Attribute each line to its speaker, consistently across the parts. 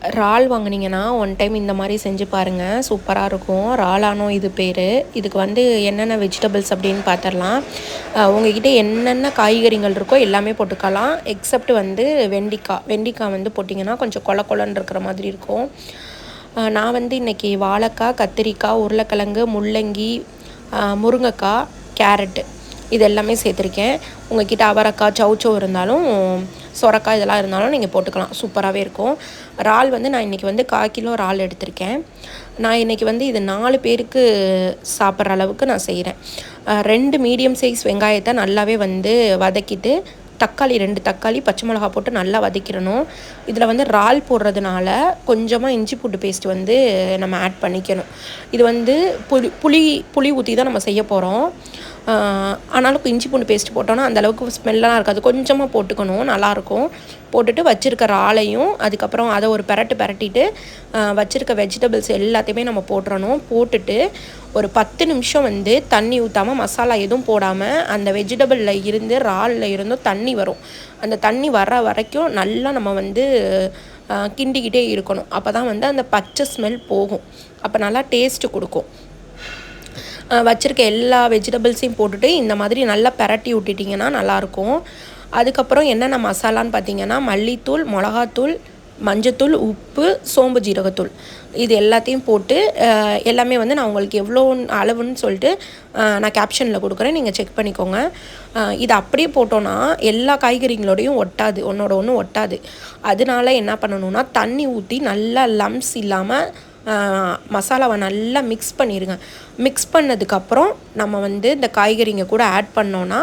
Speaker 1: இறால் வாங்குனீங்கன்னா one time இந்த மாதிரி செஞ்சு பாருங்கள், சூப்பராக இருக்கும். இறாலானோ இது பேர். இதுக்கு வந்து என்னென்ன வெஜிடபிள்ஸ் அப்படின்னு பார்த்துடலாம். உங்கள்கிட்ட என்னென்ன காய்கறிகள் இருக்கோ எல்லாமே போட்டுக்கலாம். எக்ஸப்ட் வந்து வெண்டிக்காய் வந்து போட்டிங்கன்னா கொஞ்சம் கொல கொலன்னு இருக்கிற மாதிரி இருக்கும். நான் வந்து இன்றைக்கி வாழைக்காய், கத்திரிக்காய், உருளைக்கிழங்கு, முள்ளங்கி, முருங்கைக்காய், கேரட்டு இது எல்லாமே சேர்த்துருக்கேன். உங்கள்கிட்ட அவரைக்காய், சௌச்சௌ இருந்தாலும் சொரக்காய் இதெல்லாம் இருந்தாலும் நீங்கள் போட்டுக்கலாம், சூப்பராகவே இருக்கும். இறால் வந்து நான் இன்றைக்கி வந்து 1/4 கிலோ இறால் எடுத்திருக்கேன். நான் இன்றைக்கி வந்து இது 4 பேருக்கு சாப்பிட்ற அளவுக்கு நான் செய்கிறேன். 2 மீடியம் சைஸ் வெங்காயத்தை நல்லாவே வந்து வதக்கிட்டு, தக்காளி 2 தக்காளி, பச்சை மிளகா போட்டு நல்லா வதக்கிடணும். இதில் வந்து இறால் போடுறதுனால கொஞ்சமாக இஞ்சி பூண்டு பேஸ்ட் வந்து நம்ம ஆட் பண்ணிக்கணும். இது வந்து புளி ஊற்றி தான் நம்ம செய்ய போகிறோம். ஆனாலும் இஞ்சி பூண்டு பேஸ்ட் போட்டோன்னா அந்தளவுக்கு ஸ்மெல்லாம் இருக்காது. கொஞ்சமாக போட்டுக்கணும், நல்லாயிருக்கும். போட்டுட்டு வச்சுருக்க இறாலையும் அதுக்கப்புறம் அதை ஒரு பிரட்டிட்டு வச்சுருக்க வெஜிடபிள்ஸ் எல்லாத்தையுமே நம்ம போட்டுறணும். போட்டுட்டு ஒரு 10 நிமிஷம் வந்து தண்ணி ஊற்றாமல், மசாலா எதுவும் போடாமல், அந்த வெஜிடபிளில் இருந்து இறாலில் இருந்தும் தண்ணி வரும். அந்த தண்ணி வர்ற வரைக்கும் நல்லா நம்ம வந்து கிண்டிக்கிட்டே இருக்கணும். அப்போ தான் வந்து அந்த பச்சை ஸ்மெல் போகும். அப்போ நல்லா டேஸ்ட்டு கொடுக்கும். வச்சுருக்க எல்லா வெஜிடபிள்ஸையும் போட்டுட்டு இந்த மாதிரி நல்லா பிரட்டி விட்டுட்டிங்கன்னா நல்லாயிருக்கும். அதுக்கப்புறம் என்னென்ன மசாலான்னு பார்த்தீங்கன்னா, மல்லித்தூள், மிளகாத்தூள், மஞ்சத்தூள், உப்பு, சோம்பு ஜீரகத்தூள் இது எல்லாத்தையும் போட்டு எல்லாமே வந்து நான் உங்களுக்கு எவ்வளோ அளவுன்னு சொல்லிட்டு நான் கேப்ஷனில் கொடுக்குறேன், நீங்கள் செக் பண்ணிக்கோங்க. இது அப்படியே போட்டோன்னா எல்லா காய்கறிகளோடையும் ஒட்டாது, ஒன்றோட ஒன்று ஒட்டாது. அதனால என்ன பண்ணணுன்னா, தண்ணி ஊற்றி நல்லா லம்ஸ் இல்லாமல் மசாலாவை நல்லா மிக்ஸ் பண்ணிடுங்க. மிக்ஸ் பண்ணதுக்கப்புறம் நம்ம வந்து இந்த காய்கறிங்க கூட ஆட் பண்ணோன்னா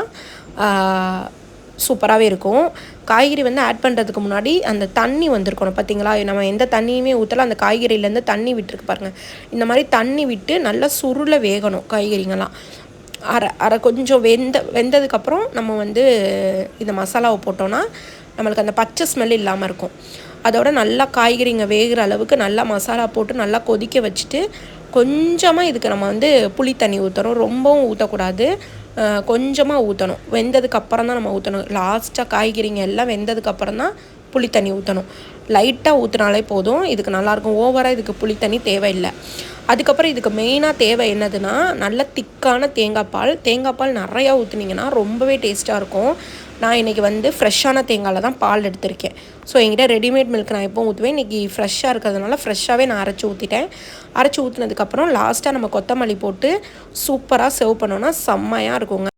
Speaker 1: சூப்பராகவே இருக்கும். காய்கறி வந்து ஆட் பண்ணுறதுக்கு முன்னாடி அந்த தண்ணி வந்திருக்கணும், பார்த்தீங்களா? நம்ம எந்த தண்ணியுமே ஊற்றலாம், அந்த காய்கறியிலேருந்து தண்ணி விட்டுருக்கு பாருங்கள். இந்த மாதிரி தண்ணி விட்டு நல்லா சுருள வேகணும் காய்கறிங்கெல்லாம். அரை கொஞ்சம் வெந்ததுக்கப்புறம் நம்ம வந்து இந்த மசாலாவை போட்டோன்னா நம்மளுக்கு அந்த பச்சை ஸ்மெல் இல்லாமல் இருக்கும். அதோட நல்லா காய்கறிங்க வேகிற அளவுக்கு நல்லா மசாலா போட்டு நல்லா கொதிக்க வச்சுட்டு, கொஞ்சமாக இதுக்கு நம்ம வந்து புளி தண்ணி ஊற்றணும். ரொம்பவும் ஊற்றக்கூடாது, கொஞ்சமாக ஊற்றணும். வெந்ததுக்கப்புறம் தான் நம்ம ஊற்றணும். லாஸ்ட்டாக காய்கறிங்க எல்லாம் வெந்ததுக்கப்புறம் தான் புளி தண்ணி ஊற்றணும். லைட்டாக ஊற்றினாலே போதும், இதுக்கு நல்லாயிருக்கும். ஓவராக இதுக்கு புளி தண்ணி தேவையில்லை. அதுக்கப்புறம் இதுக்கு மெயினாக தேவை என்னதுன்னா, நல்ல திக்கான தேங்காய் பால் நிறையா ஊற்றுனீங்கன்னா ரொம்பவே டேஸ்ட்டாக இருக்கும். நான் இன்றைக்கி வந்து ஃப்ரெஷ்ஷான தேங்காயில் தான் பால் எடுத்திருக்கேன். ஸோ என்கிட்ட ரெடிமேட் மில்க் நான் எப்போவும் ஊற்றுவேன். இன்றைக்கி ஃப்ரெஷ்ஷாக இருக்கிறதுனால ஃப்ரெஷ்ஷாகவே நான் அரைச்சி ஊற்றிட்டேன். அரைச்சி ஊற்றினதுக்கப்புறம் லாஸ்ட்டாக நம்ம கொத்தமல்லி போட்டு சூப்பராக சர்வ் பண்ணோன்னா செம்மையாக இருக்குங்க.